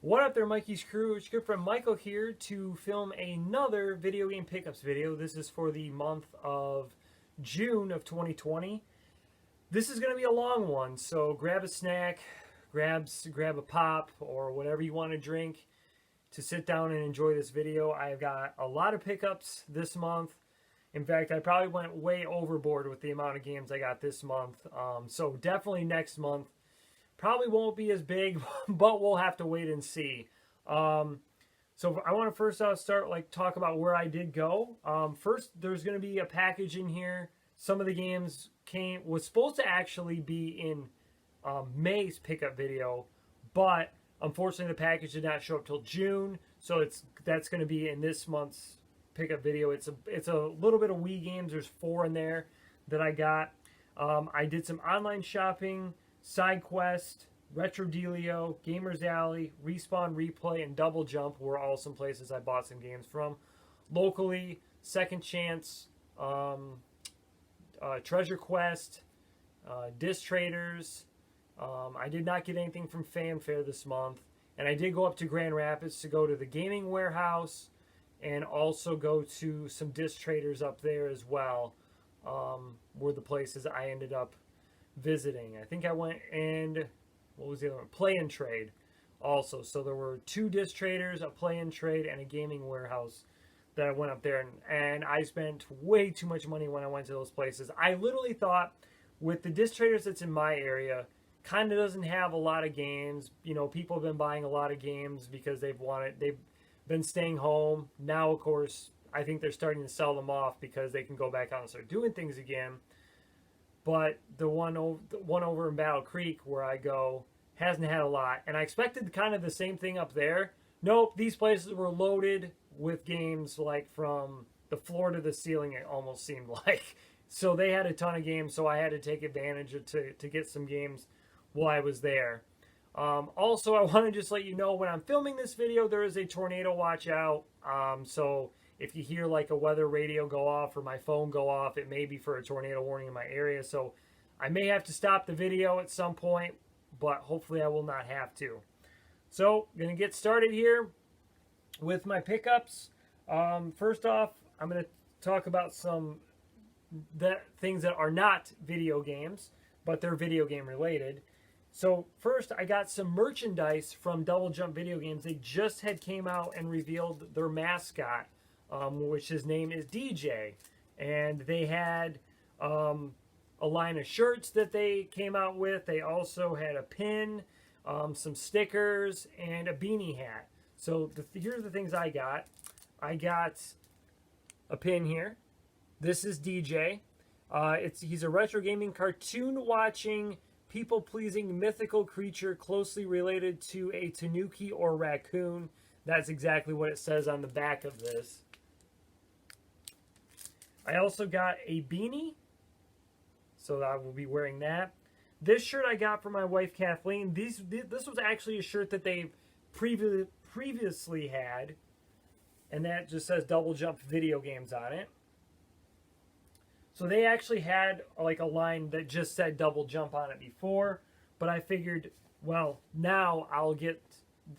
What up there, Mikey's crew? It's your good friend Michael here to film another video game pickups video. This is for the month of June of 2020. This is going to be a long one, so grab a snack, grab a pop, or whatever you want to drink to sit down and enjoy this video. I've got a lot of pickups this month. In fact, I probably went way overboard with the amount of games I got this month. So definitely next month. Probably won't be as big, but we'll have to wait and see. So I want to first start talk about where I did go. First, there's going to be a package in here. Some of the games was supposed to actually be in May's pickup video, but unfortunately the package did not show up till June. So that's going to be in this month's pickup video. It's a little bit of Wii games. There's 4 in there that I got. I did some online shopping. Side Quest, Retro Delio, Gamers Alley, Respawn Replay, and Double Jump were all some places I bought some games from. Locally, Second Chance, Treasure Quest, Disc Traders. I did not get anything from Fanfare this month. And I did go up to Grand Rapids to go to the Gaming Warehouse and also go to some Disc Traders up there as well. Were the places I ended up visiting. I think I went and what was the other one? Play and Trade also. So there were 2 Disc Traders, a Play and Trade, and a Gaming Warehouse that I went up there, and I spent way too much money when I went to those places. I literally thought with the Disc Traders that's in my area, kind of doesn't have a lot of games. You know, people have been buying a lot of games because they've been staying home. Now, of course, I think they're starting to sell them off because they can go back out and start doing things again. But the one over in Battle Creek where I go hasn't had a lot. And I expected kind of the same thing up there. Nope, these places were loaded with games like from the floor to the ceiling, it almost seemed like. So they had a ton of games, so I had to take advantage to get some games while I was there. Also, I want to just let you know when I'm filming this video, there is a tornado watch out. So if you hear like a weather radio go off or my phone go off, it may be for a tornado warning in my area. So I may have to stop the video at some point, but hopefully I will not have to. So I'm going to get started here with my pickups. First off, I'm going to talk about some things that are not video games, but they're video game related. So first, I got some merchandise from Double Jump Video Games. They just had came out and revealed their mascot, which his name is DJ. And they had a line of shirts that they came out with. They also had a pin, some stickers, and a beanie hat. So here's the things I got. I got a pin here. This is DJ. He's a retro gaming cartoon watching, people-pleasing mythical creature closely related to a tanuki or raccoon. That's exactly what it says on the back of this. I also got a beanie, so I will be wearing that. This shirt I got for my wife Kathleen. This was actually a shirt that they previously had, and that just says Double Jump Video Games on it. So they actually had like a line that just said Double Jump on it before, but I figured, well, now I'll get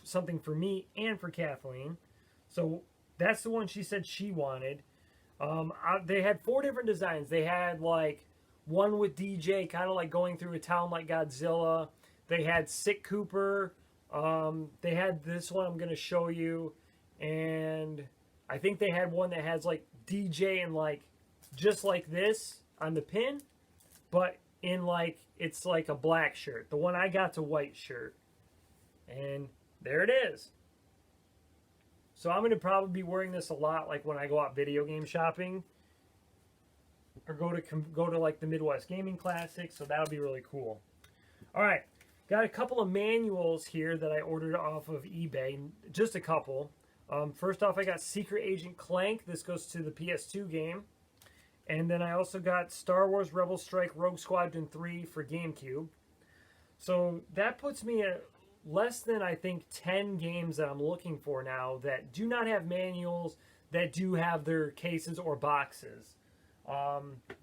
something for me and for Kathleen. So that's the one she said she wanted. They had 4 different designs. They had like one with DJ kind of like going through a town like Godzilla. They had Sick Cooper. They had this one I'm going to show you. And I think they had one that has like DJ and like just like this on the pin, but in like it's like a black shirt. The one I got's a white shirt, and there it is. So I'm going to probably be wearing this a lot, like when I go out video game shopping, or go to like the Midwest Gaming Classic. So that'll be really cool. All right, got a couple of manuals here that I ordered off of eBay, just a couple. First off, I got Secret Agent Clank. This goes to the PS2 game. And then I also got Star Wars Rebel Strike Rogue Squadron 3 for GameCube. So that puts me at less than, I think, 10 games that I'm looking for now that do not have manuals, that do have their cases or boxes.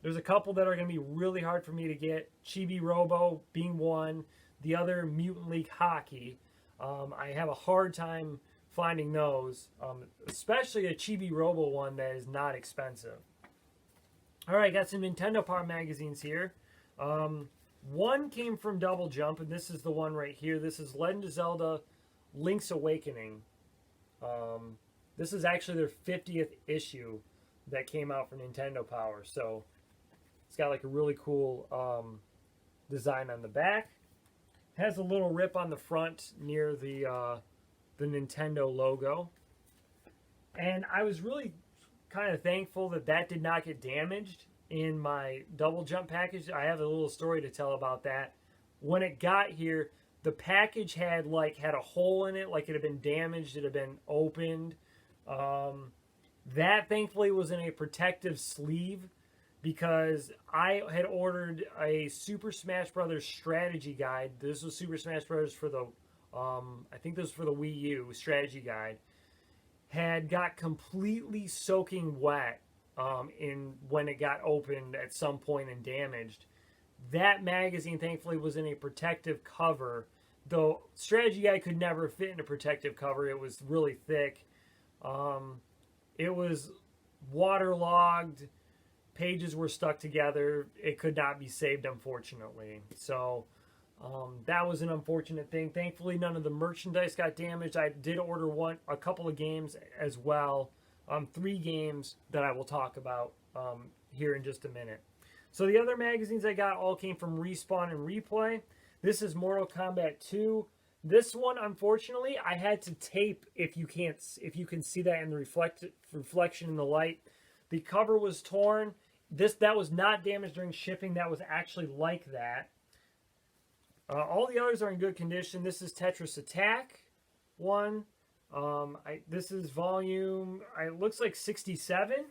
There's a couple that are going to be really hard for me to get. Chibi Robo being one. The other, Mutant League Hockey. I have a hard time finding those, especially a Chibi Robo one that is not expensive. All right, got some Nintendo Power magazines here. One came from Double Jump, and this is the one right here. This is Legend of Zelda Link's Awakening. This is actually their 50th issue that came out for Nintendo Power. So it's got like a really cool design on the back. Has a little rip on the front near the Nintendo logo. And I was really kind of thankful that that did not get damaged in my Double Jump package. I have a little story to tell about that. When it got here, the package had a hole in it, like it had been damaged, it had been opened. That thankfully was in a protective sleeve, because I had ordered a Super Smash Brothers strategy guide. This was Super Smash Brothers for the, I think this was for the Wii U strategy guide. Had got completely soaking wet when it got opened at some point and damaged. That magazine thankfully was in a protective cover. Though strategy guide could never fit in a protective cover. It was really thick. It was waterlogged. Pages were stuck together. It could not be saved, unfortunately. So that was an unfortunate thing. Thankfully, none of the merchandise got damaged. I did order a couple of games as well. 3 games that I will talk about here in just a minute. So the other magazines I got all came from Respawn and Replay. This is Mortal Kombat 2. This one, unfortunately, I had to tape. If you can see that in the reflection in the light, the cover was torn. That was not damaged during shipping. That was actually like that. All the others are in good condition. This is Tetris Attack 1. This is volume, it looks like 67.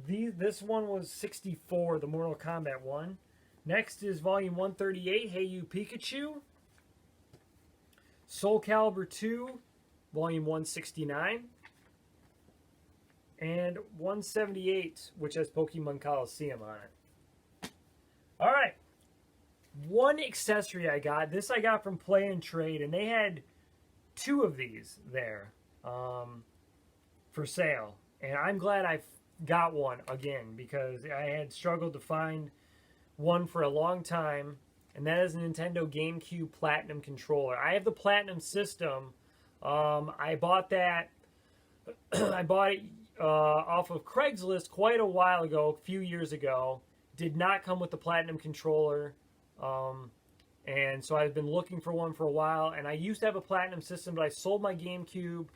This one was 64, the Mortal Kombat one. Next is volume 138, Hey You Pikachu. Soul Calibur 2, volume 169. And 178, which has Pokemon Coliseum on it. All right. One accessory I got from Play and Trade, and they had 2 of these there for sale. And I'm glad I got one again, because I had struggled to find one for a long time, and that is a Nintendo GameCube Platinum controller. I have the Platinum system. I bought that. I bought it off of Craigslist quite a while ago, a few years ago. Did not come with the Platinum controller. And so I've been looking for one for a while, and I used to have a Platinum system, but I sold my GameCube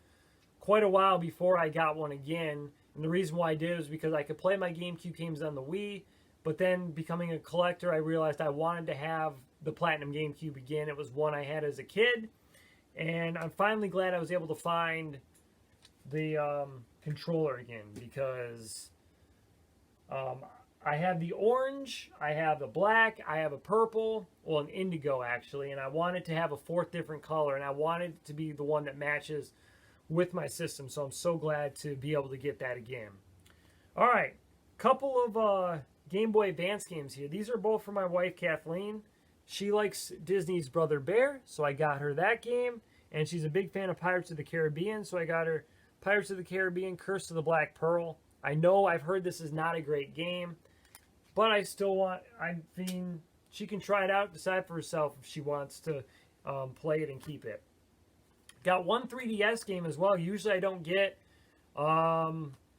quite a while before I got one again. And the reason why I did was because I could play my GameCube games on the Wii, but then becoming a collector, I realized I wanted to have the Platinum GameCube again. It was one I had as a kid, and I'm finally glad I was able to find the controller again, because I have the orange, I have the black, I have a purple, well, an indigo actually, and I wanted to have a 4th different color, and I wanted it to be the one that matches with my system, so I'm so glad to be able to get that again. All right, couple of Game Boy Advance games here. These are both for my wife, Kathleen. She likes Disney's Brother Bear, so I got her that game, and she's a big fan of Pirates of the Caribbean, so I got her Pirates of the Caribbean, Curse of the Black Pearl. I know I've heard this is not a great game, but I mean, she can try it out, decide for herself if she wants to play it and keep it. Got one 3DS game as well. Usually I don't get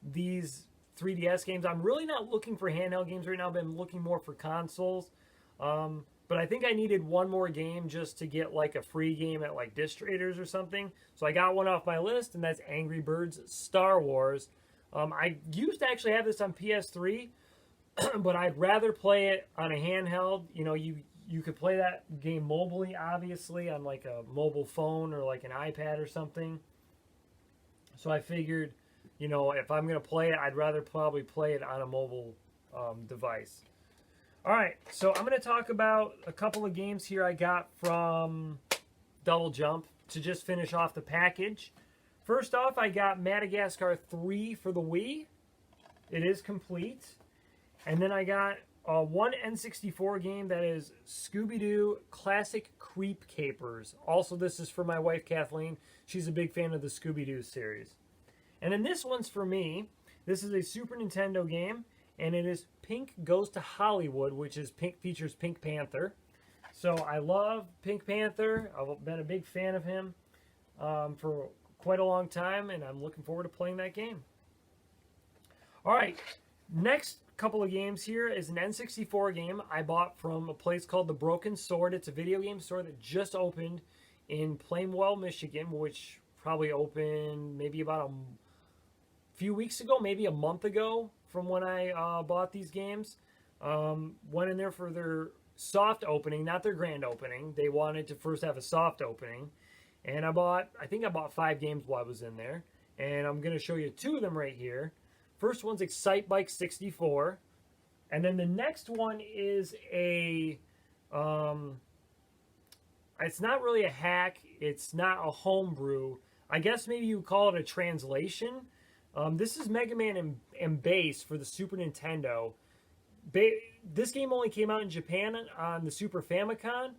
these 3DS games. I'm really not looking for handheld games right now. I've been looking more for consoles. But I think I needed one more game just to get like a free game at like Disc Traders or something. So I got one off my list, and that's Angry Birds Star Wars. I used to actually have this on PS3, but I'd rather play it on a handheld. You know, you could play that game mobilely, obviously, on like a mobile phone or like an iPad or something. So I figured, you know, if I'm going to play it, I'd rather probably play it on a mobile device. All right, so I'm going to talk about a couple of games here I got from Double Jump to just finish off the package. First off, I got Madagascar 3 for the Wii. It is complete. And then I got one N64 game that is Scooby-Doo Classic Creep Capers. Also, this is for my wife Kathleen. She's a big fan of the Scooby-Doo series. And then this one's for me. This is a Super Nintendo game, and it is Pink Goes to Hollywood, which is features Pink Panther. So I love Pink Panther. I've been a big fan of him for quite a long time, and I'm looking forward to playing that game. All right, next couple of games here is an N64 game I bought from a place called The Broken Sword. It's a video game store that just opened in Plainwell, Michigan, which probably opened maybe about a few weeks ago, maybe a month ago from when I bought these games. Went in there for their soft opening, not their grand opening. They wanted to first have a soft opening. And I think I bought 5 games while I was in there. And I'm going to show you 2 of them right here. First one's Excite Bike 64. And then the next one is a, it's not really a hack. It's not a homebrew. I guess maybe you call it a translation. This is Mega Man and Bass for the Super Nintendo. This game only came out in Japan on the Super Famicom.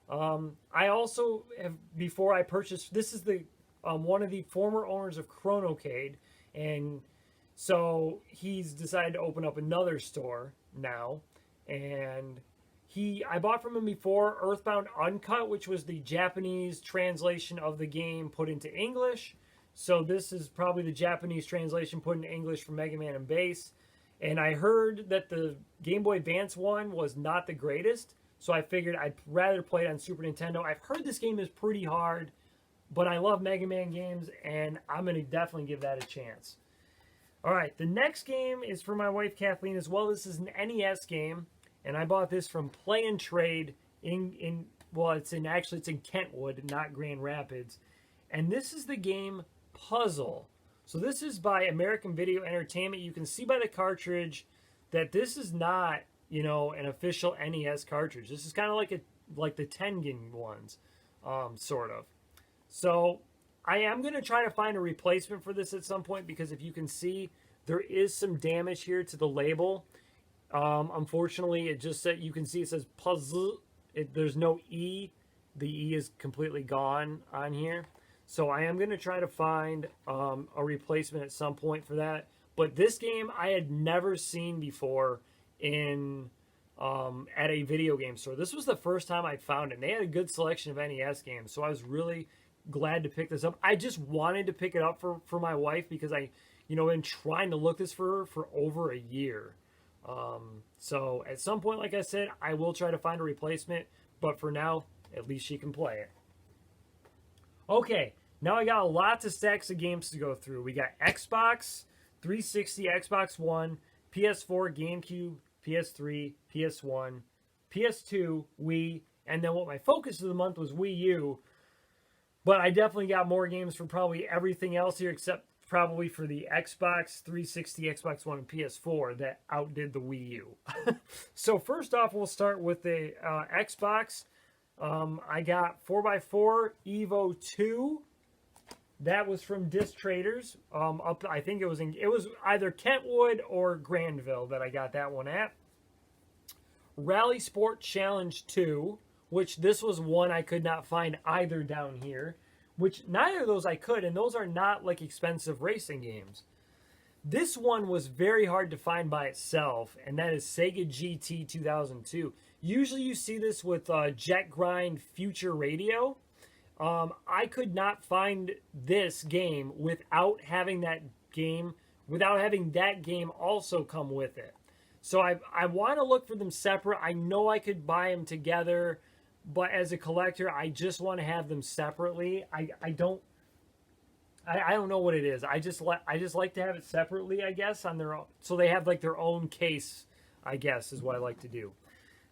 I also have, before I purchased, this is the one of the former owners of Chronocade, and so he's decided to open up another store now, and I bought from him before Earthbound Uncut, which was the Japanese translation of the game put into English. So this is probably the Japanese translation put into English for Mega Man and Bass. And I heard that the Game Boy Advance one was not the greatest, so I figured I'd rather play it on Super Nintendo. I've heard this game is pretty hard, but I love Mega Man games, and I'm going to definitely give that a chance. All right, the next game is for my wife Kathleen as well. This is an NES game, and I bought this from Play and Trade it's in Kentwood, not Grand Rapids. And this is the game Puzzle. So this is by American Video Entertainment. You can see by the cartridge that this is not, an official NES cartridge. This is kind of like the Tengen ones, sort of. So I am going to try to find a replacement for this at some point, because if you can see, there is some damage here to the label. Unfortunately, it just said, you can see it says Puzzle. There's no E. The E is completely gone on here. So I am going to try to find a replacement at some point for that. But this game I had never seen before at a video game store. This was the first time I found it. And they had a good selection of NES games, so I was really glad to pick this up. I just wanted to pick it up for my wife, because I, been trying to look this for her for over a year. So at some point, like I said, I will try to find a replacement. But for now, at least she can play it. Okay, now I got lots of stacks of games to go through. We got Xbox 360, Xbox One, PS4, GameCube, PS3, PS1, PS2, Wii, and then what my focus of the month was Wii U. But I definitely got more games for probably everything else here, except probably for the Xbox 360, Xbox One, and PS4 that outdid the Wii U. So first off, we'll start with the Xbox. I got 4x4 Evo 2. That was from Disc Traders. I think it was either Kentwood or Grandville that I got that one at. Rally Sport Challenge 2, which this was one I could not find either down here, which neither of those I could, and those are not like expensive racing games. This one was very hard to find by itself, and that is Sega GT 2002. Usually you see this with Jet Grind Future Radio. I could not find this game without having that game also come with it. So I want to look for them separate. I know I could buy them together, but as a collector, I just want to have them separately. I don't know what it is. I just like to have it separately, I guess, on their own. So they have like their own case, I guess, is what I like to do.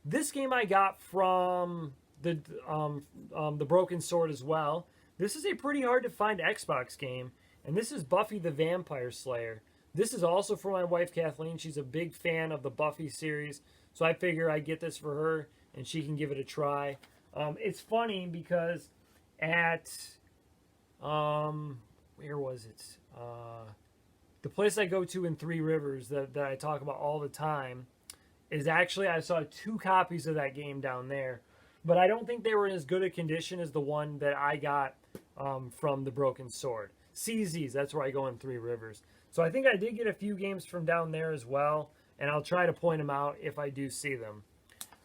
This game I got from the Broken Sword as well. This is a pretty hard to find Xbox game, and this is Buffy the Vampire Slayer. This is also for my wife Kathleen. She's a big fan of the Buffy series, so I figure I'd get this for her and she can give it a try. It's funny because at where was it? The place I go to in Three Rivers that I talk about all the time is actually, I saw 2 copies of that game down there, but I don't think they were in as good a condition as the one that I got from the Broken Sword. CZ's, that's where I go in Three Rivers. So I think I did get a few games from down there as well, and I'll try to point them out if I do see them.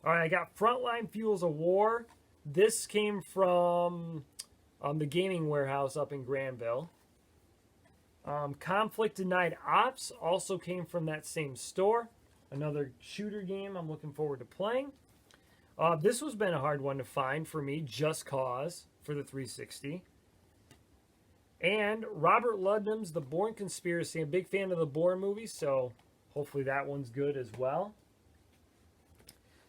All right, I got Frontline Fuels of War. This came from the Gaming Warehouse up in Granville. Conflict Denied Ops also came from that same store. Another shooter game I'm looking forward to playing. This has been a hard one to find for me, Just Cause for the 360. And Robert Ludlum's The Bourne Conspiracy. I'm a big fan of the Bourne movies, so hopefully that one's good as well.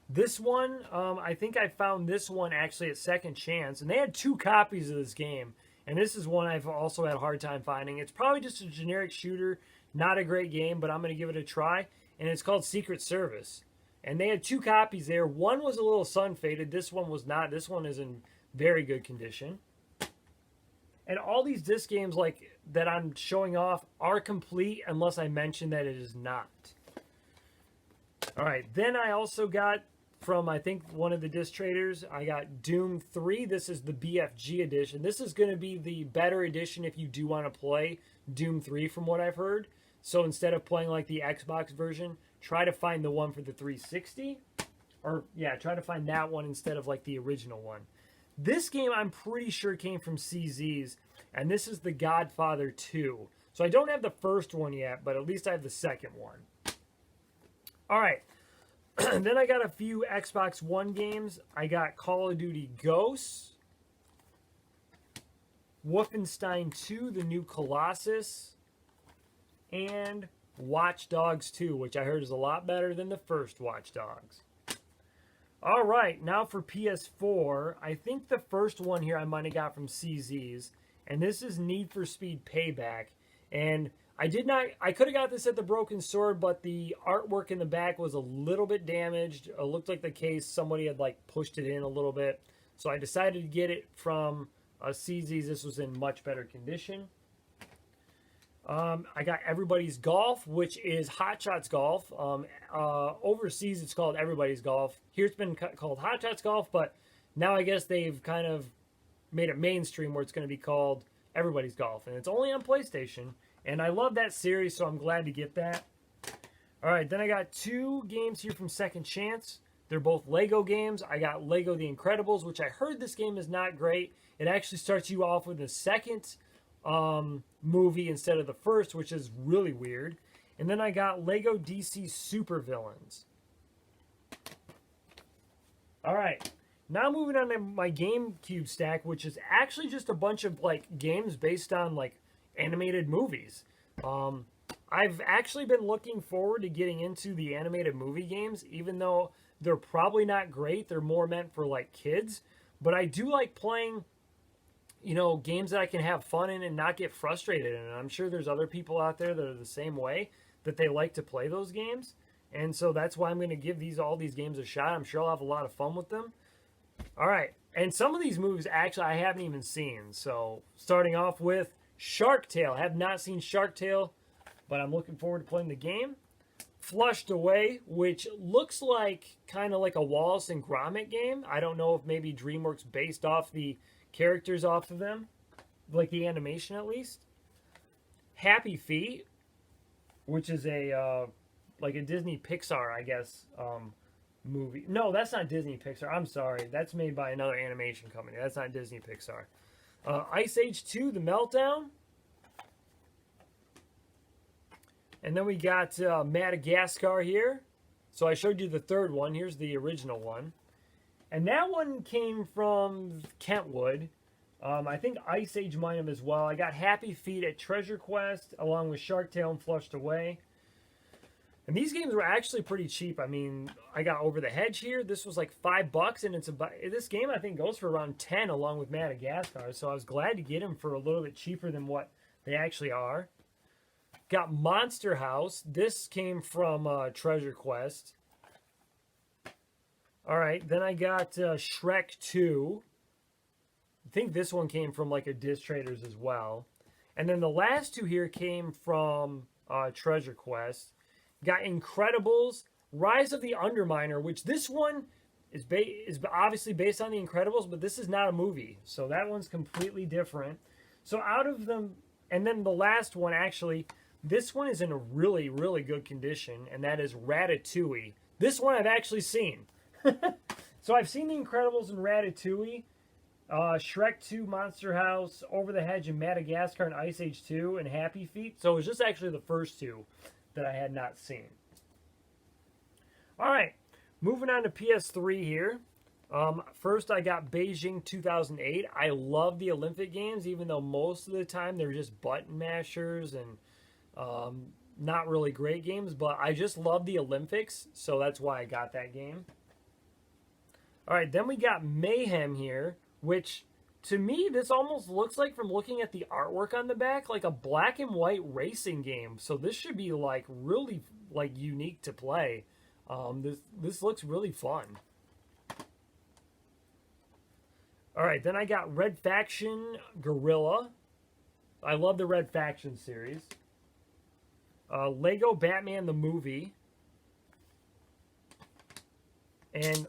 This one, I think I found this one actually at Second Chance, and they had 2 copies of this game, and this is one I've also had a hard time finding. It's probably just a generic shooter, not a great game, but I'm going to give it a try, and it's called Secret Service. And they had 2 copies there. One was a little sun-faded. This one was not. This one is in very good condition. And all these disc games like that I'm showing off are complete unless I mention that it is not. All right, then I also got from, I think, one of the disc traders, I got Doom 3. This is the BFG edition. This is going to be the better edition if you do want to play Doom 3 from what I've heard. So instead of playing like the Xbox version, try to find the one for the 360. Or, yeah, try to find that one instead of like the original one. This game I'm pretty sure came from CZ's, and this is The Godfather 2. So I don't have the first one yet, but at least I have the second one. All right. Then I got a few Xbox One games. I got Call of Duty Ghosts, Wolfenstein 2, The New Colossus, and Watch Dogs 2, which I heard is a lot better than the first Watch Dogs. All right, now for PS4, I think the first one here I might have got from CZ's, and this is Need for Speed Payback. And I could have got this at the Broken Sword, but the artwork in the back was a little bit damaged. It looked like the case, somebody had like pushed it in a little bit. So I decided to get it from CZ's. This was in much better condition. I got Everybody's Golf, which is Hot Shots Golf. Overseas, it's called Everybody's Golf. Here it's been called Hot Shots Golf, but now I guess they've kind of made it mainstream where it's going to be called Everybody's Golf. And it's only on PlayStation. And I love that series, so I'm glad to get that. All right, then I got 2 games here from Second Chance. They're both Lego games. I got Lego The Incredibles, which I heard this game is not great. It actually starts you off with the second movie instead of the first, which is really weird. And then I got Lego DC Supervillains. All right, now moving on to my GameCube stack, which is actually just a bunch of like games based on like animated movies. I've actually been looking forward to getting into the animated movie games, even though they're probably not great. They're more meant for like kids, but I do like playing, you know, games that I can have fun in and not get frustrated in. And I'm sure there's other people out there that are the same way, that they like to play those games. And so that's why I'm going to give all these games a shot. I'm sure I'll have a lot of fun with them. All right. And some of these movies actually I haven't even seen. So starting off with Shark Tale. I have not seen Shark Tale, but I'm looking forward to playing the game. Flushed Away, which looks like kind of like a Wallace and Gromit game. I don't know if maybe DreamWorks based off the characters off of them, like the animation at least. Happy Feet, which is a like a Disney Pixar, I guess, movie. No, that's not Disney Pixar. I'm sorry. That's made by another animation company. That's not Disney Pixar. Ice Age 2, The Meltdown. And then we got Madagascar here. So I showed you the third one. Here's the original one. And that one came from Kentwood. I think Ice Age might have as well. I got Happy Feet at Treasure Quest, along with Shark Tale and Flushed Away. And these games were actually pretty cheap. I mean, I got Over the Hedge here. This was like $5, and it's about, this game I think goes for around 10 along with Madagascar. So I was glad to get them for a little bit cheaper than what they actually are. Got Monster House. This came from Treasure Quest. All right, then I got Shrek 2. I think this one came from like a Disc Traders as well. And then the last 2 here came from Treasure Quest. Got Incredibles, Rise of the Underminer, which this one is obviously based on The Incredibles, but this is not a movie, so that one's completely different. So out of them, and then the last one, actually, this one is in a really, really good condition, and that is Ratatouille. This one I've actually seen. So I've seen The Incredibles and Ratatouille, Shrek 2, Monster House, Over the Hedge, and Madagascar, and Ice Age 2, and Happy Feet. So it was just actually the first two that I had not seen. All right, moving on to PS3 here. First, I got Beijing 2008. I love the Olympic Games, even though most of the time they're just button mashers and not really great games. But I just love the Olympics, so that's why I got that game. All right, then we got Mayhem here, which to me, this almost looks like, from looking at the artwork on the back, like a black and white racing game. So this should be like really like unique to play. This looks really fun. All right, then I got Red Faction Gorilla. I love the Red Faction series. Lego Batman the movie. And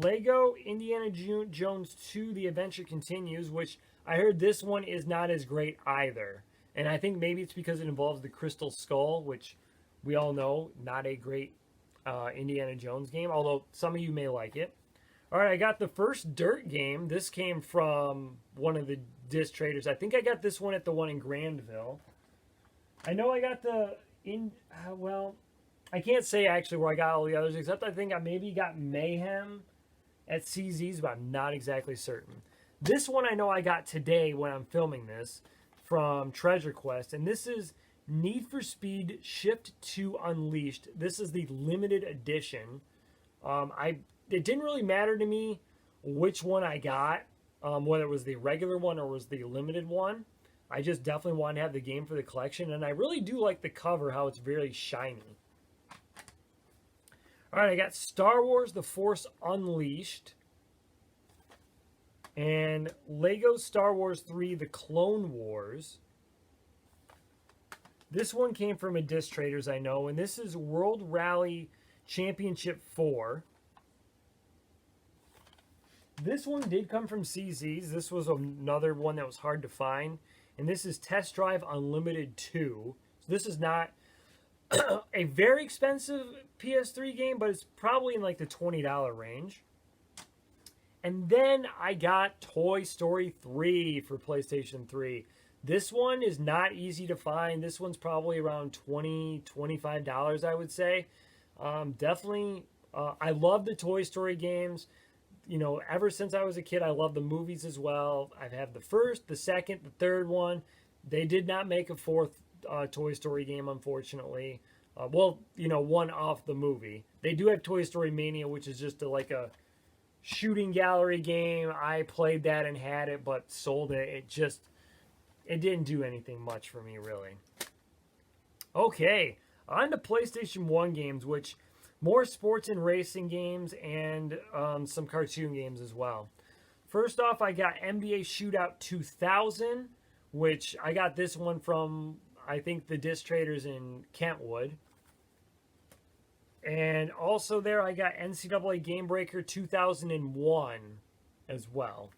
Lego Indiana Jones 2 The Adventure Continues, which I heard this one is not as great either. And I think maybe it's because it involves the Crystal Skull, which we all know, not a great Indiana Jones game, although some of you may like it. All right, I got the first Dirt game. This came from one of the disc traders. I think I got this one at the one in Grandville. I know I got I can't say actually where I got all the others, except I think I maybe got Mayhem at CZ's, but I'm not exactly certain. This one I know I got today when I'm filming this from Treasure Quest, and this is Need for Speed Shift 2 Unleashed. This is the limited edition. It didn't really matter to me which one I got, whether it was the regular one or was the limited one. I just definitely wanted to have the game for the collection, and I really do like the cover, how it's very shiny. All right, I got Star Wars The Force Unleashed and Lego Star Wars 3 The Clone Wars. This one came from a disc traders, I know, and this is World Rally Championship 4. This one did come from CZ's. This was another one that was hard to find. And this is Test Drive Unlimited 2. So this is not a very expensive PS3 game, but it's probably in like the $20 range. And then I got Toy Story 3 for PlayStation 3. This one is not easy to find. This one's probably around $20, $25, I would say. Definitely, I love the Toy Story games. You know, ever since I was a kid, I love the movies as well. I've had the first, the second, the third one. They did not make a fourth Toy Story game, unfortunately. One off the movie. They do have Toy Story Mania, which is just like a shooting gallery game. I played that and had it, but sold it. It didn't do anything much for me, really. Okay, on to PlayStation 1 games, which more sports and racing games and some cartoon games as well. First off, I got NBA Shootout 2000, which I got this one from, I think, the disc traders in Kentwood. And also there, I got NCAA Game Breaker 2001 as well.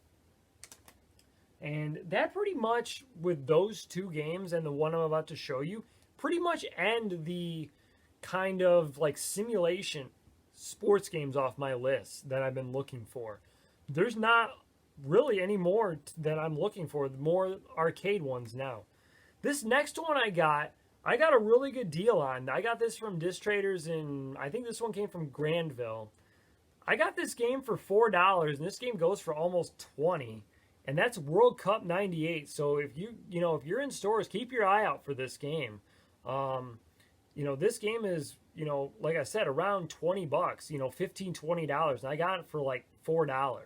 And that pretty much, with those two games and the one I'm about to show you, pretty much end the kind of like simulation sports games off my list that I've been looking for. There's not really any more that I'm looking for, more arcade ones now. This next one I got a really good deal on. I got this from disc traders I think this one came from Grandville. I got this game for $4, and this game goes for almost $20. And that's World Cup 98. So if you're in stores, keep your eye out for this game. This game is, like I said, around $20, $15, $20. And I got it for like $4.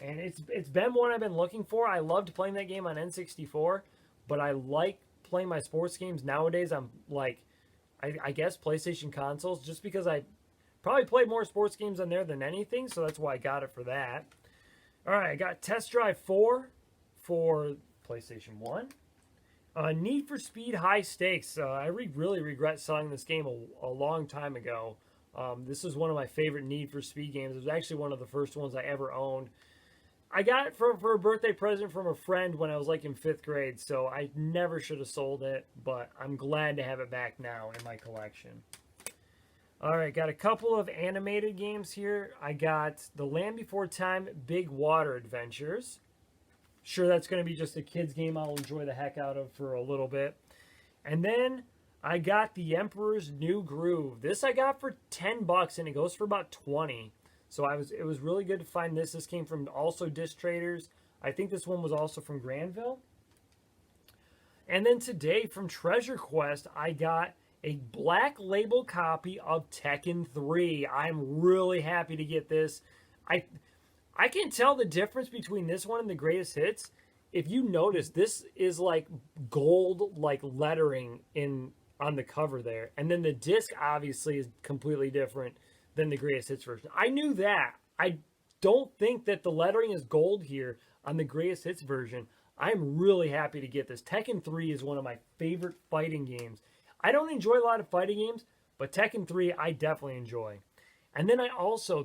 And it's been one I've been looking for. I loved playing that game on N64, but I like playing my sports games nowadays. I'm like, I guess PlayStation consoles, just because I probably played more sports games on there than anything. So that's why I got it for that. All right, I got Test Drive 4 for PlayStation 1. Need for Speed High Stakes. Really regret selling this game a long time ago. This is one of my favorite Need for Speed games. It was actually one of the first ones I ever owned. I got it for a birthday present from a friend when I was like in 5th grade, so I never should have sold it, but I'm glad to have it back now in my collection. All right, got a couple of animated games here. I got The Land Before Time Big Water Adventures. Sure, that's going to be just a kid's game I'll enjoy the heck out of for a little bit. And then I got The Emperor's New Groove. This I got for $10 and it goes for about 20. So it was really good to find this. This came from also Disc Traders. I think this one was also from Granville. And then today from Treasure Quest, I got a black label copy of Tekken 3. I'm really happy to get this. I can tell the difference between this one and the Greatest Hits. If you notice, this is like gold like lettering on the cover there. And then the disc obviously is completely different than the Greatest Hits version. I knew that. I don't think that the lettering is gold here on the Greatest Hits version. I'm really happy to get this. Tekken 3 is one of my favorite fighting games. I don't enjoy a lot of fighting games, but Tekken 3 I definitely enjoy. And then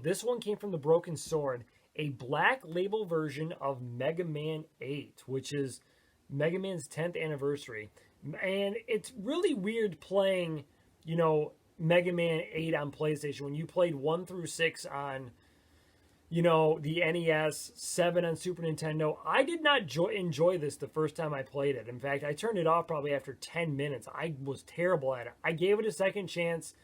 this one came from the Broken Sword, a black label version of Mega Man 8, which is Mega Man's 10th anniversary. And it's really weird playing, Mega Man 8 on PlayStation when you played 1 through 6 on, the NES, 7 on Super Nintendo. I did not enjoy this the first time I played it. In fact, I turned it off probably after 10 minutes. I was terrible at it. I gave it a second chance,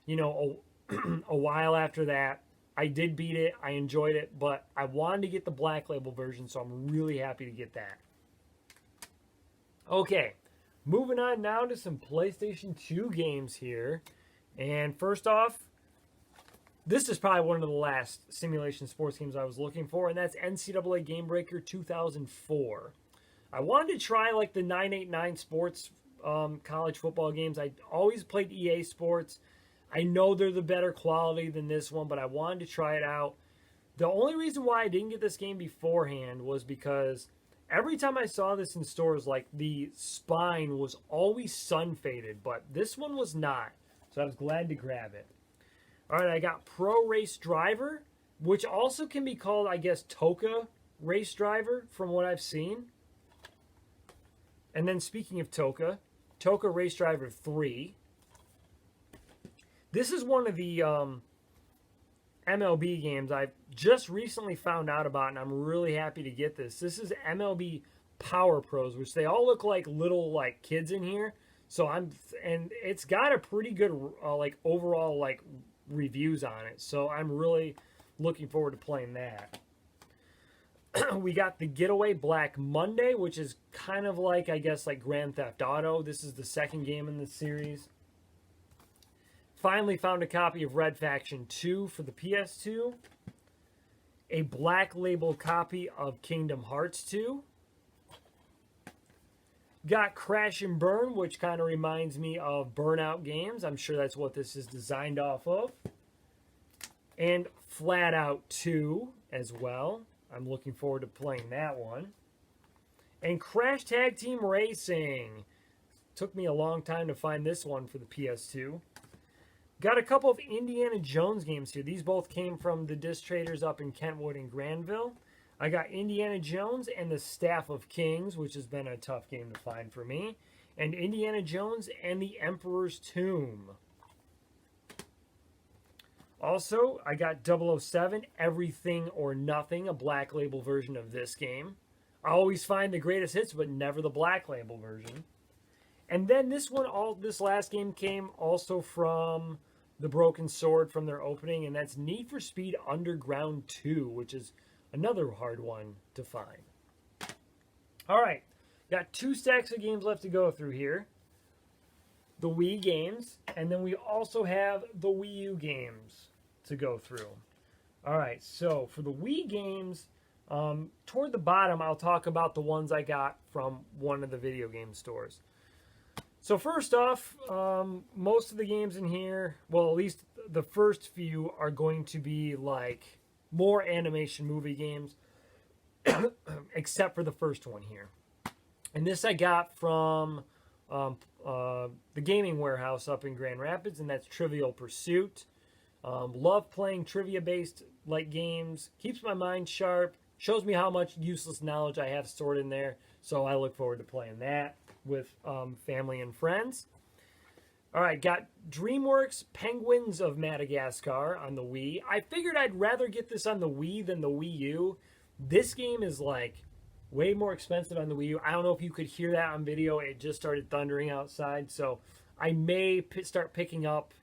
a while after that. I did beat it. I enjoyed it, but I wanted to get the black label version, so I'm really happy to get that. Okay, moving on now to some PlayStation 2 games here. And first off, this is probably one of the last simulation sports games I was looking for, and that's NCAA Game Breaker 2004. I wanted to try like the 989 sports college football games. I always played EA Sports. I know they're the better quality than this one, but I wanted to try it out. The only reason why I didn't get this game beforehand was because every time I saw this in stores, like the spine was always sun faded, but this one was not. So I was glad to grab it. All right, I got Pro Race Driver, which also can be called, I guess, Toka Race Driver from what I've seen. And then speaking of Toka Race Driver 3. This is one of the MLB games I've just recently found out about, and I'm really happy to get this. This is MLB Power Pros, which they all look like little like kids in here. So and it's got a pretty good like overall like reviews on it. So I'm really looking forward to playing that. We got the Getaway Black Monday, which is kind of like, I guess, like Grand Theft Auto. This is the second game in the series. Finally found a copy of Red Faction 2 for the PS2. A black label copy of Kingdom Hearts 2. Got Crash and Burn, which kind of reminds me of Burnout games. I'm sure that's what this is designed off of. And Flat Out 2 as well. I'm looking forward to playing that one. And Crash Tag Team Racing. Took me a long time to find this one for the PS2. Got a couple of Indiana Jones games here. These both came from the Disc Traders up in Kentwood and Granville. I got Indiana Jones and the Staff of Kings, which has been a tough game to find for me. And Indiana Jones and the Emperor's Tomb. Also, I got 007, Everything or Nothing, a black label version of this game. I always find the greatest hits, but never the black label version. And then this last game came also from the Broken Sword from their opening, and that's Need for Speed Underground 2, which is another hard one to find. All right, got 2 stacks of games left to go through here. The Wii games, and then we also have the WiiU games to go through. All right, so for the Wii games, toward the bottom, I'll talk about the ones I got from one of the video game stores. So first off, most of the games in here, well, at least the first few are going to be like more animation movie games, except for the first one here. And this I got from um, the gaming warehouse up in Grand Rapids, and that's Trivial Pursuit. Love playing trivia-based like games. Keeps my mind sharp. Shows me how much useless knowledge I have stored in there. So I look forward to playing that with family and friends. All right, got DreamWorks Penguins of Madagascar on the Wii. I figured I'd rather get this on the Wii than the Wii U. This game is like way more expensive on the Wii U. I don't know if you could hear that on video. It just started thundering outside, so I may start picking up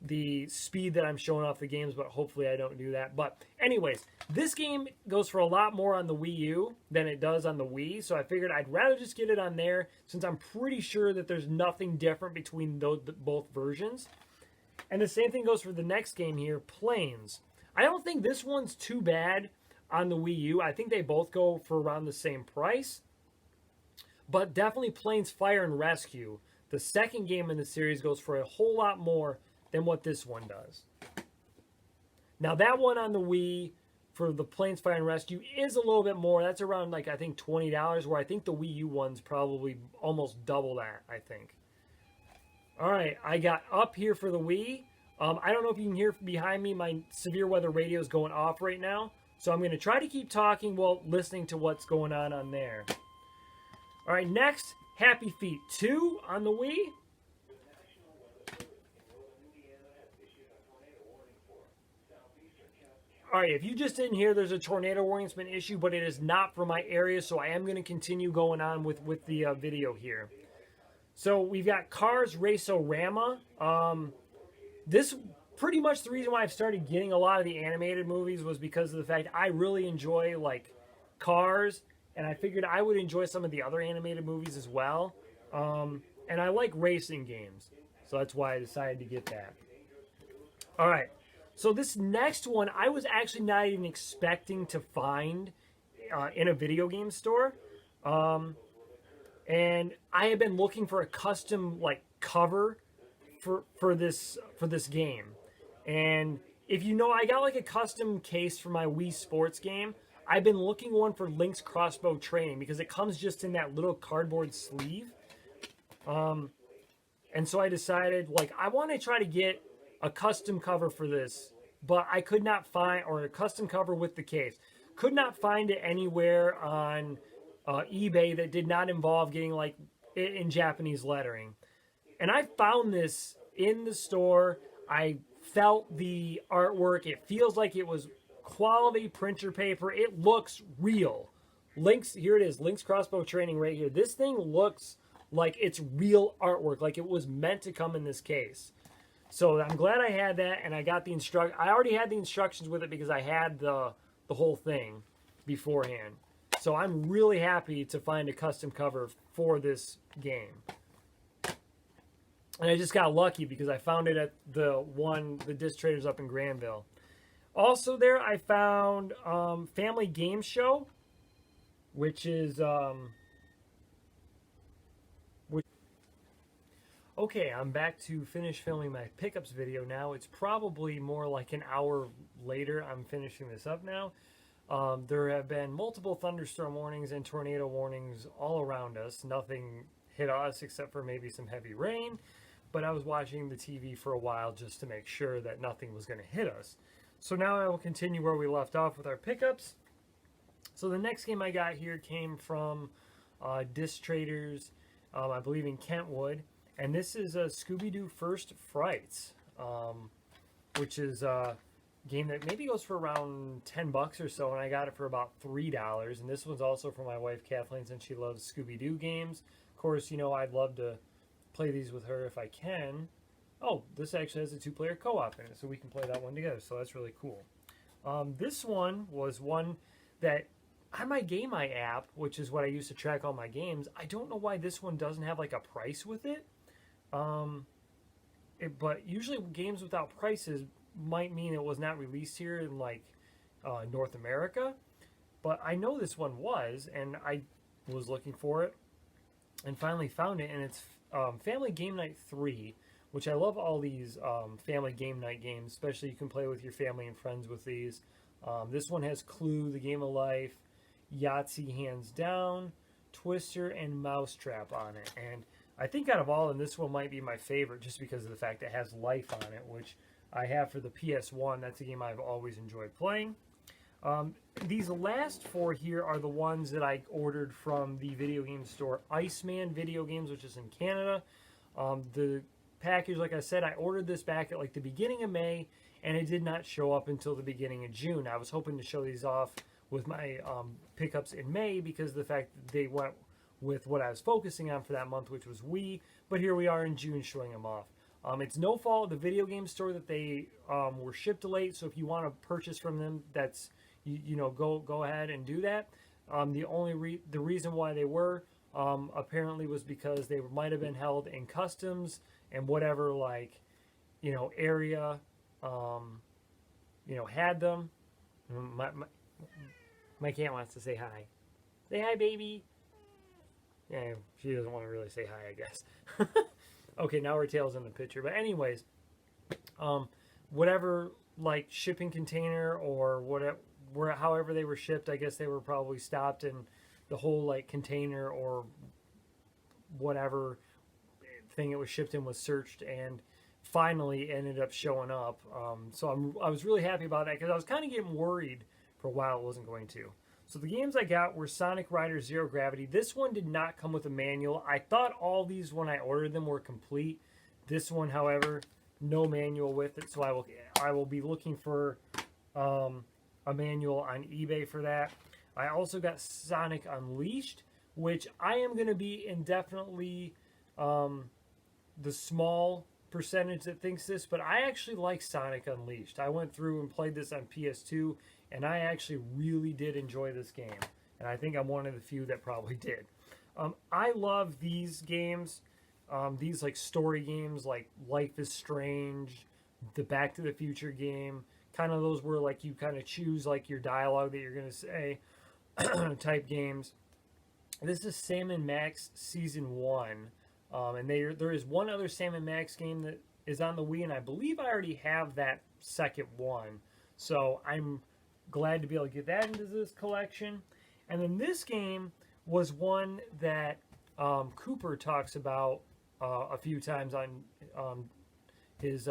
the speed that I'm showing off the games, but hopefully I don't do that. But anyways, this game goes for a lot more on the Wii U than it does on the Wii, so I figured I'd rather just get it on there since I'm pretty sure that there's nothing different between both versions. And the same thing goes for the next game here, Planes. I don't think this one's too bad on the Wii U. I think they both go for around the same price, but definitely Planes Fire and Rescue, the second game in the series, goes for a whole lot more than what this one does. Now that one on the Wii for the Planes Fire and Rescue is a little bit more. That's around like I think $20, where I think the Wii U one's probably almost double that, I think. All right, I got Up here for the Wii. I don't know if you can hear behind me, my severe weather radio is going off right now. So I'm going to try to keep talking while listening to what's going on there. All right, next, Happy Feet 2 on the Wii. All right, if you just didn't hear, there's a tornado warning that's been issued, but it is not for my area, so I am going to continue going on with the video here. So we've got Cars Race-O-Rama. This pretty much the reason why I've started getting a lot of the animated movies was because of the fact I really enjoy like Cars, and I figured I would enjoy some of the other animated movies as well. And I like racing games, so that's why I decided to get that. All right. So this next one, I was actually not even expecting to find in a video game store. And I have been looking for a custom like cover for this game. And if you know, I got like a custom case for my Wii Sports game. I've been looking one for Link's Crossbow Training because it comes just in that little cardboard sleeve. And so I decided, like, I want to try to get a custom cover for this, but I could not find, or a custom cover with the case. Could not find it anywhere on eBay that did not involve getting, like, it in Japanese lettering. And I found this in the store. I felt the artwork. It feels like it was quality printer paper. It looks real. Here it is, Link's Crossbow Training right here. This thing looks like it's real artwork, like it was meant to come in this case. So I'm glad I had that, and I got the I already had the instructions with it because I had the whole thing beforehand. So I'm really happy to find a custom cover for this game. And I just got lucky because I found it at the disc traders up in Granville. Also there, I found Family Game Show, which is okay, I'm back to finish filming my pickups video now. It's probably more like an hour later. I'm finishing this up now. There have been multiple thunderstorm warnings and tornado warnings all around us. Nothing hit us except for maybe some heavy rain. But I was watching the TV for a while just to make sure that nothing was going to hit us. So now I will continue where we left off with our pickups. So the next game I got here came from Disc Traders, I believe in Kentwood. And this is a Scooby-Doo First Frights, which is a game that maybe goes for around $10 or so, and I got it for about $3. And this one's also for my wife, Kathleen, since she loves Scooby-Doo games. Of course, you know, I'd love to play these with her if I can. Oh, this actually has a 2-player co-op in it, so we can play that one together, so that's really cool. This one was one that on my Game Eye app, which is what I use to track all my games, I don't know why this one doesn't have like a price with it. But usually games without prices might mean it was not released here in like North America. But I know this one was, and I was looking for it and finally found it, and it's Family Game Night 3, which I love all these family game night games, especially you can play with your family and friends with these. This one has Clue, The Game of Life, Yahtzee Hands Down, Twister, and Mousetrap on it. And I think out of all of them, this one might be my favorite just because of the fact that it has life on it, which I have for the PS1. That's a game I've always enjoyed playing. These last four here are the ones that I ordered from the video game store Iceman Video Games, which is in Canada. The package, like I said, I ordered this back at like the beginning of May, and it did not show up until the beginning of June. I was hoping to show these off with my pickups in May because of the fact that they went with what I was focusing on for that month, which was Wii, but here we are in June showing them off. It's no fault of the video game store that they were shipped late, so if you want to purchase from them, that's go ahead and do that. The reason why they were apparently was because they might have been held in customs and whatever area had them. My cat wants to say hi. Say hi, baby. Yeah, she doesn't want to really say hi, I guess. Okay, now her tail's in the picture. But anyways, whatever shipping container or whatever, however they were shipped, I guess they were probably stopped in the whole container or whatever thing it was shipped in was searched and finally ended up showing up. So I was really happy about that because I was kind of getting worried for a while it wasn't going to. So the games I got were Sonic Riders Zero Gravity. This one did not come with a manual. I thought all these when I ordered them were complete. This one, however, no manual with it. So I will be looking for a manual on eBay for that. I also got Sonic Unleashed, which I am going to be indefinitely the small percentage that thinks this, but I actually like Sonic Unleashed. I went through and played this on PS2, and I actually really did enjoy this game. And I think I'm one of the few that probably did. I love these games, these story games like Life is Strange, the Back to the Future game, kind of those where you kind of choose your dialogue that you're going to say type games. This is Sam & Max Season 1. And there is one other Sam & Max game that is on the Wii, and I believe I already have that second one. So I'm glad to be able to get that into this collection. And then this game was one that Cooper talks about a few times on his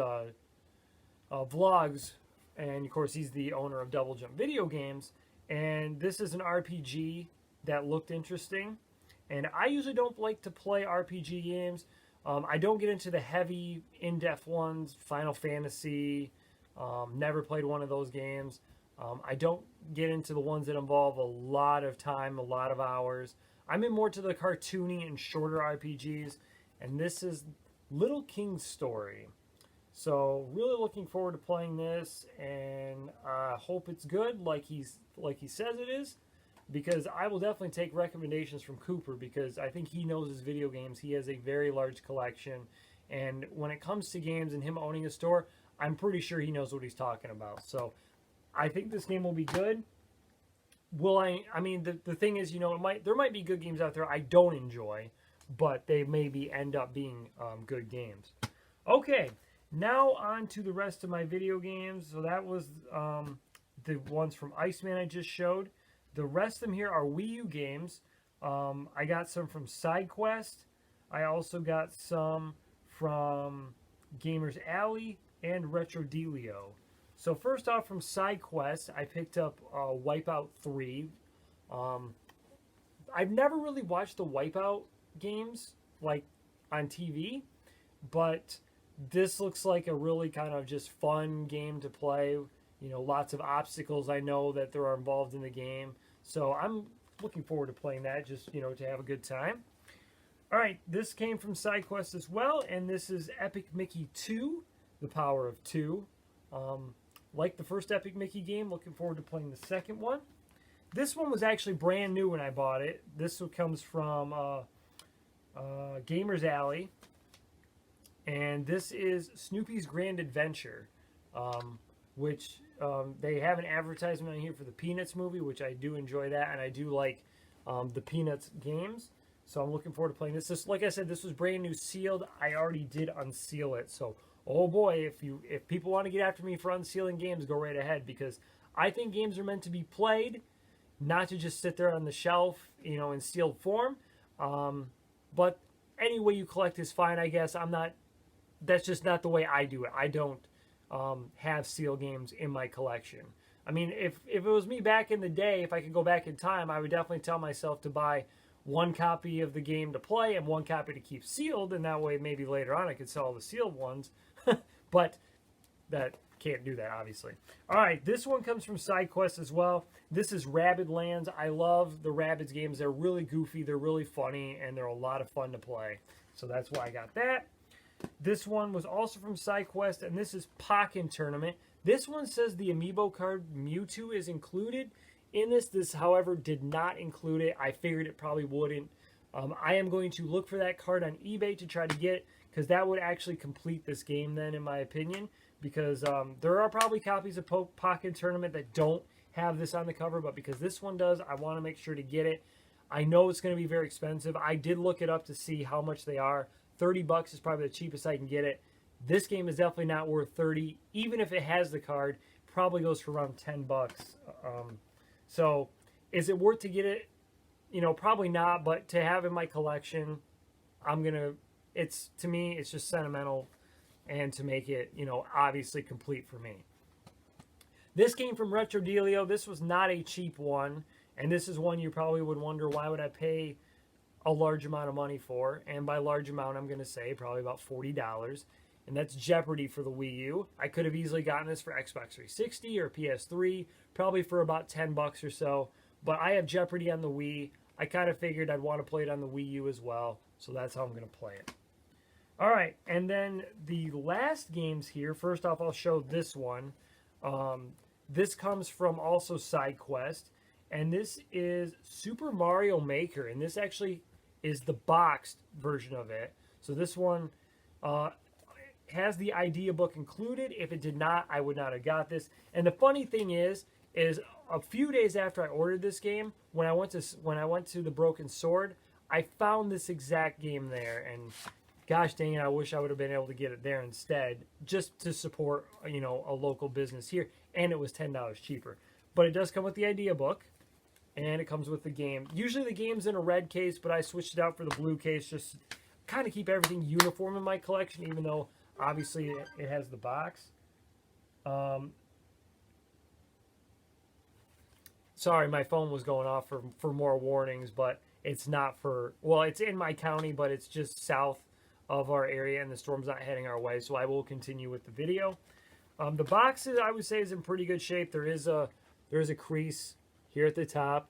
vlogs. And, of course, he's the owner of Double Jump Video Games. And this is an RPG that looked interesting. And I usually don't like to play RPG games. I don't get into the heavy, in-depth ones. Final Fantasy, never played one of those games. I don't get into the ones that involve a lot of time, a lot of hours. I'm in more to the cartoony and shorter RPGs. And this is Little King's Story. So really looking forward to playing this, and I hope it's good like he says it is. Because I will definitely take recommendations from Cooper because I think he knows his video games. He has a very large collection. And when it comes to games and him owning a store, I'm pretty sure he knows what he's talking about. So I think this game will be good. Will I mean, the thing is, there might be good games out there I don't enjoy, but they maybe end up being good games. Okay, now on to the rest of my video games. So that was the ones from Iceman I just showed. The rest of them here are WiiU games. I got some from SideQuest. I also got some from Gamers Alley and Retro Delio. So first off from SideQuest, I picked up Wipeout 3. I've never really watched the Wipeout games on TV, but this looks like a really kind of just fun game to play. Lots of obstacles I know that there are involved in the game. So I'm looking forward to playing that just, to have a good time. All right, this came from SideQuest as well, and this is Epic Mickey 2, The Power of Two. Like the first Epic Mickey game, looking forward to playing the second one. This one was actually brand new when I bought it. This one comes from Gamers Alley, and this is Snoopy's Grand Adventure, which they have an advertisement on here for the Peanuts movie, which I do enjoy that, and I do like the Peanuts games. So I'm looking forward to playing this. Like I said, this was brand new sealed. I already did unseal it. So, oh boy, if people want to get after me for unsealing games, go right ahead, because I think games are meant to be played, not to just sit there on the shelf, you know, in sealed form. But any way you collect is fine, I guess. That's just not the way I do it. I don't have sealed games in my collection. I mean, if it was me back in the day, if I could go back in time, I would definitely tell myself to buy one copy of the game to play and one copy to keep sealed, and that way maybe later on I could sell the sealed ones. But that can't do that, obviously. All right, this one comes from SideQuest as well. This is Rabidlands. I love the Rabbids games. They're really goofy, they're really funny, and they're a lot of fun to play. So that's why I got that. This one was also from SideQuest, and this is Pokken Tournament. This one says the amiibo card Mewtwo is included in this. This, however, did not include it. I figured it probably wouldn't. I am going to look for that card on eBay to try to get it, because that would actually complete this game then, in my opinion. Because there are probably copies of Pokken Tournament that don't have this on the cover, but because this one does, I want to make sure to get it. I know it's going to be very expensive. I did look it up to see how much they are. $30 is probably the cheapest I can get it. This game is definitely not worth 30. Even if it has the card, probably goes for around 10 bucks. So is it worth to get it? You know, probably not, but to have in my collection, to me, it's just sentimental, and to make it, you know, obviously complete for me. This came from Retro Dealio. This was not a cheap one, and this is one you probably would wonder, why would I pay a large amount of money for? And by large amount, I'm going to say probably about $40. And that's Jeopardy for the Wii U. I could have easily gotten this for Xbox 360 or PS3, probably for about 10 bucks or so. But I have Jeopardy on the Wii. I kind of figured I'd want to play it on the Wii U as well, so that's how I'm going to play it. All right, and then the last games here. First off, I'll show this one. This comes from also SideQuest, and this is Super Mario Maker, and this actually is the boxed version of it. So this one has the idea book included. If it did not, I would not have got this. And the funny thing is a few days after I ordered this game, when I went to the Broken Sword, I found this exact game there, and gosh dang it, I wish I would have been able to get it there instead, just to support, you know, a local business here, and it was $10 cheaper. But it does come with the idea book, and it comes with the game. Usually the game's in a red case, but I switched it out for the blue case, just to kind of keep everything uniform in my collection, even though obviously it has the box. Sorry, my phone was going off for more warnings, but it's not for, well, it's in my county, but it's just south of our area, and the storm's not heading our way, so I will continue with the video. The box, I would say, is in pretty good shape. There is a crease here at the top.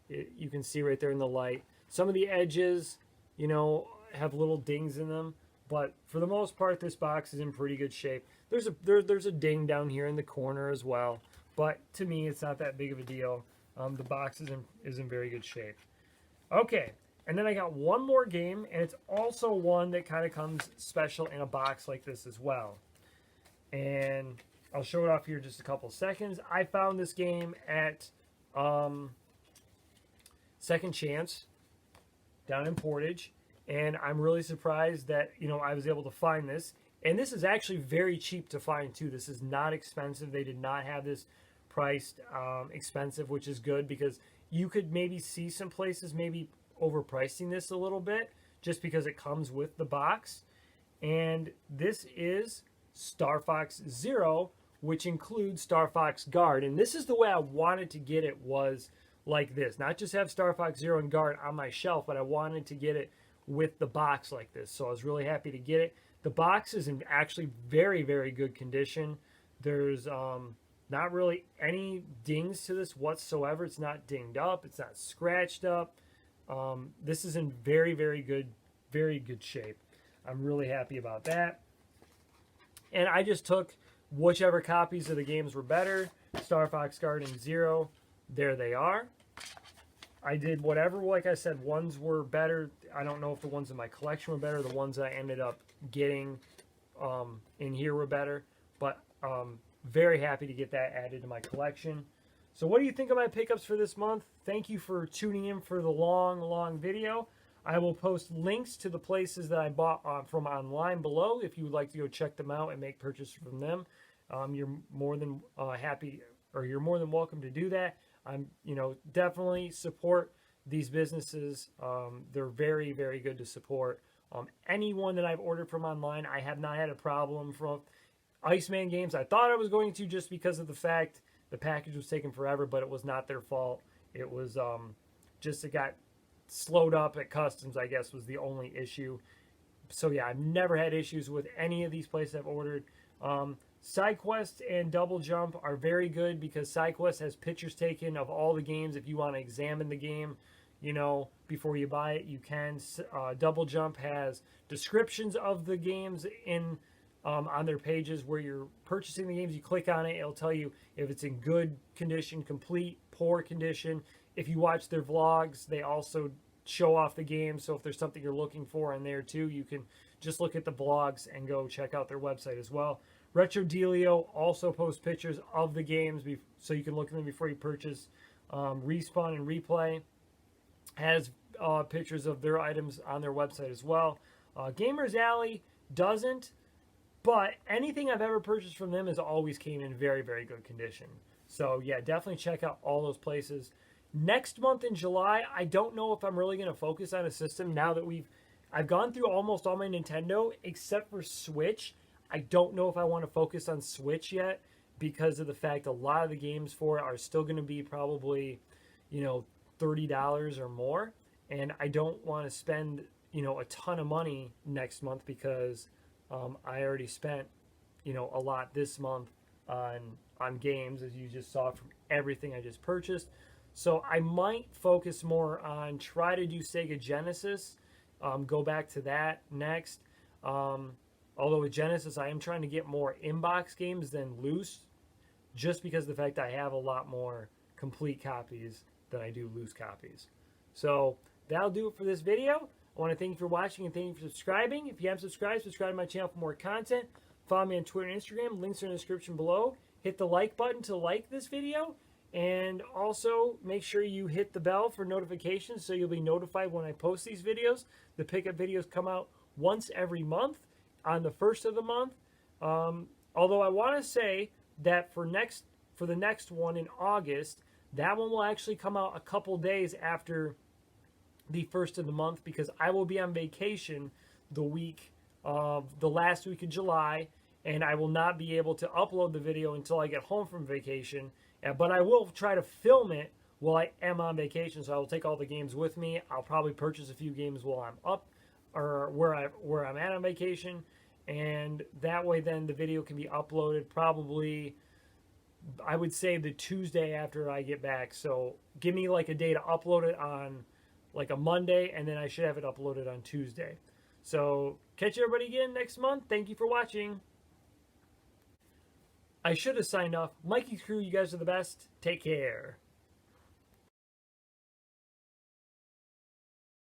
You can see right there in the light. Some of the edges, you know, have little dings in them, but for the most part, this box is in pretty good shape. There's a ding down here in the corner as well, but to me, it's not that big of a deal. The box is in very good shape. Okay, and then I got one more game, and it's also one that kind of comes special in a box like this as well. And I'll show it off here in just a couple seconds. I found this game at Second Chance down in Portage, and I'm really surprised that, you know, I was able to find this. And this is actually very cheap to find too. This is not expensive. They did not have this priced expensive, which is good, because you could maybe see some places maybe overpricing this a little bit just because it comes with the box. And this is Star Fox Zero, which includes Star Fox Guard. And this is the way I wanted to get it, was like this. Not just have Star Fox Zero and Guard on my shelf, but I wanted to get it with the box like this. So I was really happy to get it. The box is in actually very, very good condition. There's not really any dings to this whatsoever. It's not dinged up. It's not scratched up. This is in very, very good shape. I'm really happy about that. And I just took whichever copies of the games were better. Star Fox Guard and Zero. There they are. I did whatever, like I said, ones were better. I don't know if the ones in my collection were better. The ones that I ended up getting in here were better. But very happy to get that added to my collection. So what do you think of my pickups for this month? Thank you for tuning in for the long video. I will post links to the places that I bought from online below if you would like to go check them out and make purchases from them. You're more than or you're more than welcome to do that. Definitely support these businesses. They're very, very good to support. Anyone that I've ordered from online, I have not had a problem. From Iceman Games, I thought I was going to, just because of the fact the package was taking forever, but it was not their fault. It was just it got slowed up at customs, I guess, was the only issue. So yeah, I've never had issues with any of these places I've ordered. SideQuest and Double Jump are very good because SideQuest has pictures taken of all the games. If you want to examine the game, before you buy it, you can. Double Jump has descriptions of the games on their pages where you're purchasing the games. You click on it, it'll tell you if it's in good condition, complete, poor condition. If you watch their vlogs, they also show off the game. So if there's something you're looking for in there too, you can just look at the vlogs and go check out their website as well. Retro Dealio also posts pictures of the games so you can look at them before you purchase. Respawn and Replay has pictures of their items on their website as well. Gamers Alley doesn't, but anything I've ever purchased from them has always came in very, very good condition. So yeah, definitely check out all those places. Next month in July, I don't know if I'm really going to focus on a system now that I've gone through almost all my Nintendo except for Switch. I don't know if I want to focus on Switch yet because of the fact a lot of the games for it are still going to be probably, $30 or more. And I don't want to spend, a ton of money next month because I already spent, a lot this month on games, as you just saw from everything I just purchased. So I might focus more on try to do Sega Genesis, go back to that next. Although with Genesis, I am trying to get more inbox games than loose, just because of the fact I have a lot more complete copies than I do loose copies. So that'll do it for this video. I want to thank you for watching and thank you for subscribing. If you haven't subscribed, subscribe to my channel for more content. Follow me on Twitter and Instagram. Links are in the description below. Hit the like button to like this video. And also make sure you hit the bell for notifications so you'll be notified when I post these videos. The pickup videos come out once every month on the first of the month. Although I want to say that for the next one in August, that one will actually come out a couple days after the first of the month because I will be on vacation the last week of July, and I will not be able to upload the video until I get home from vacation. But I will try to film it while I am on vacation, so I will take all the games with me. I'll probably purchase a few games while I'm up or where I'm at on vacation, and that way then the video can be uploaded probably, I would say, the Tuesday after I get back. So give me like a day to upload it on like a Monday, and then I should have it uploaded on Tuesday. So catch everybody again next month. Thank you for watching. I should have signed off. Mikey's crew, you guys are the best. Take care.